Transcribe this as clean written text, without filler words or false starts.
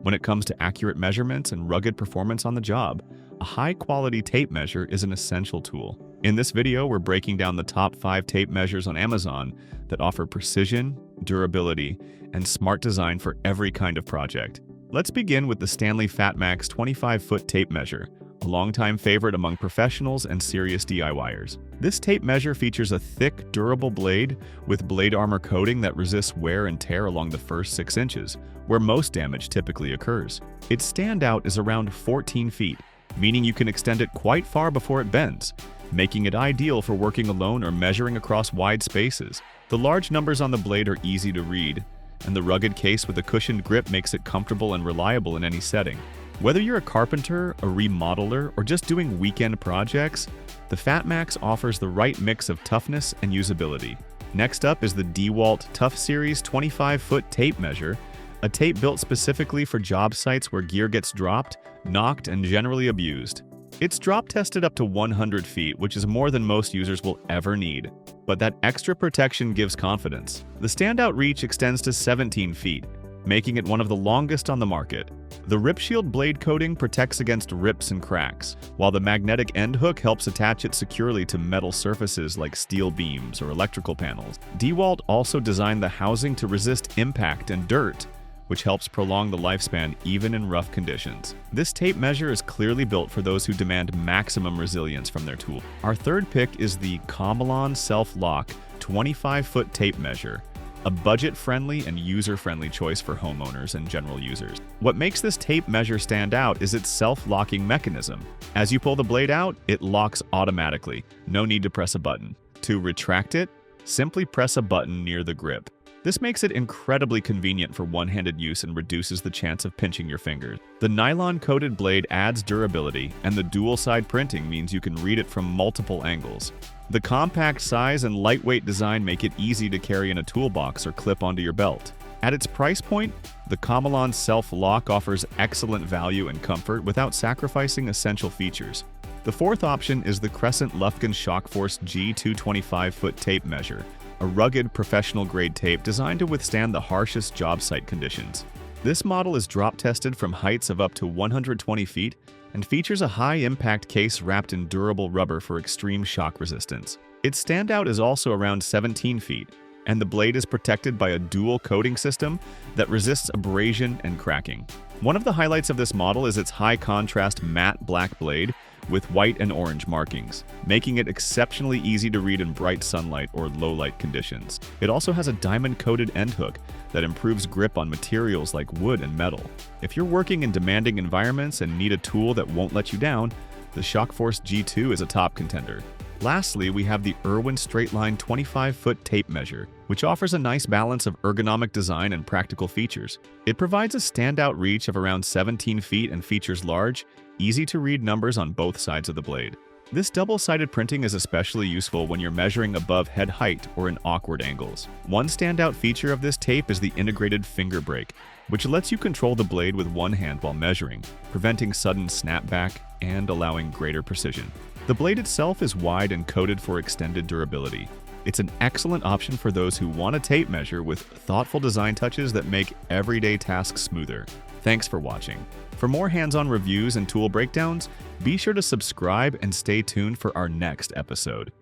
When it comes to accurate measurements and rugged performance on the job, a high-quality tape measure is an essential tool. In this video, we're breaking down the top 5 tape measures on Amazon that offer precision, durability, and smart design for every kind of project. Let's begin with the STANLEY FATMAX 25-foot tape measure, a longtime favorite among professionals and serious DIYers. This tape measure features a thick, durable blade with blade armor coating that resists wear and tear along the first 6 inches, where most damage typically occurs. Its standout is around 14 feet, meaning you can extend it quite far before it bends, making it ideal for working alone or measuring across wide spaces. The large numbers on the blade are easy to read, and the rugged case with a cushioned grip makes it comfortable and reliable in any setting. Whether you're a carpenter, a remodeler, or just doing weekend projects, the FATMAX offers the right mix of toughness and usability. Next up is the DEWALT TOUGHSERIES 25-foot tape measure, a tape built specifically for job sites where gear gets dropped, knocked, and generally abused. It's drop tested up to 100 feet, which is more than most users will ever need. But that extra protection gives confidence. The standout reach extends to 17 feet, making it one of the longest on the market. The Rip Shield blade coating protects against rips and cracks, while the magnetic end hook helps attach it securely to metal surfaces like steel beams or electrical panels. DEWALT also designed the housing to resist impact and dirt, which helps prolong the lifespan even in rough conditions. This tape measure is clearly built for those who demand maximum resilience from their tool. Our third pick is the KOMELON Self-Lock 25-foot tape measure, a budget-friendly and user-friendly choice for homeowners and general users. What makes this tape measure stand out is its self-locking mechanism. As you pull the blade out, it locks automatically. No need to press a button. To retract it, simply press a button near the grip. This makes it incredibly convenient for one-handed use and reduces the chance of pinching your fingers. The nylon-coated blade adds durability, and the dual-side printing means you can read it from multiple angles. The compact size and lightweight design make it easy to carry in a toolbox or clip onto your belt. At its price point, the KOMELON Self-Lock offers excellent value and comfort without sacrificing essential features. The fourth option is the CRESCENT LUFKIN SHOCKFORCE G225-foot tape measure, a rugged professional-grade tape designed to withstand the harshest job site conditions. This model is drop-tested from heights of up to 120 feet and features a high-impact case wrapped in durable rubber for extreme shock resistance. Its standout is also around 17 feet, and the blade is protected by a dual coating system that resists abrasion and cracking. One of the highlights of this model is its high-contrast matte black blade with white and orange markings, making it exceptionally easy to read in bright sunlight or low-light conditions. It also has a diamond-coated end hook that improves grip on materials like wood and metal. If you're working in demanding environments and need a tool that won't let you down, the SHOCKFORCE G2 is a top contender. Lastly, we have the IRWIN STRAIT-LINE 25-foot tape measure, which offers a nice balance of ergonomic design and practical features. It provides a standout reach of around 17 feet and features large, easy-to-read numbers on both sides of the blade. This double-sided printing is especially useful when you're measuring above head height or in awkward angles. One standout feature of this tape is the integrated finger brake, which lets you control the blade with one hand while measuring, preventing sudden snapback and allowing greater precision. The blade itself is wide and coated for extended durability. It's an excellent option for those who want a tape measure with thoughtful design touches that make everyday tasks smoother. Thanks for watching. For more hands-on reviews and tool breakdowns, be sure to subscribe and stay tuned for our next episode.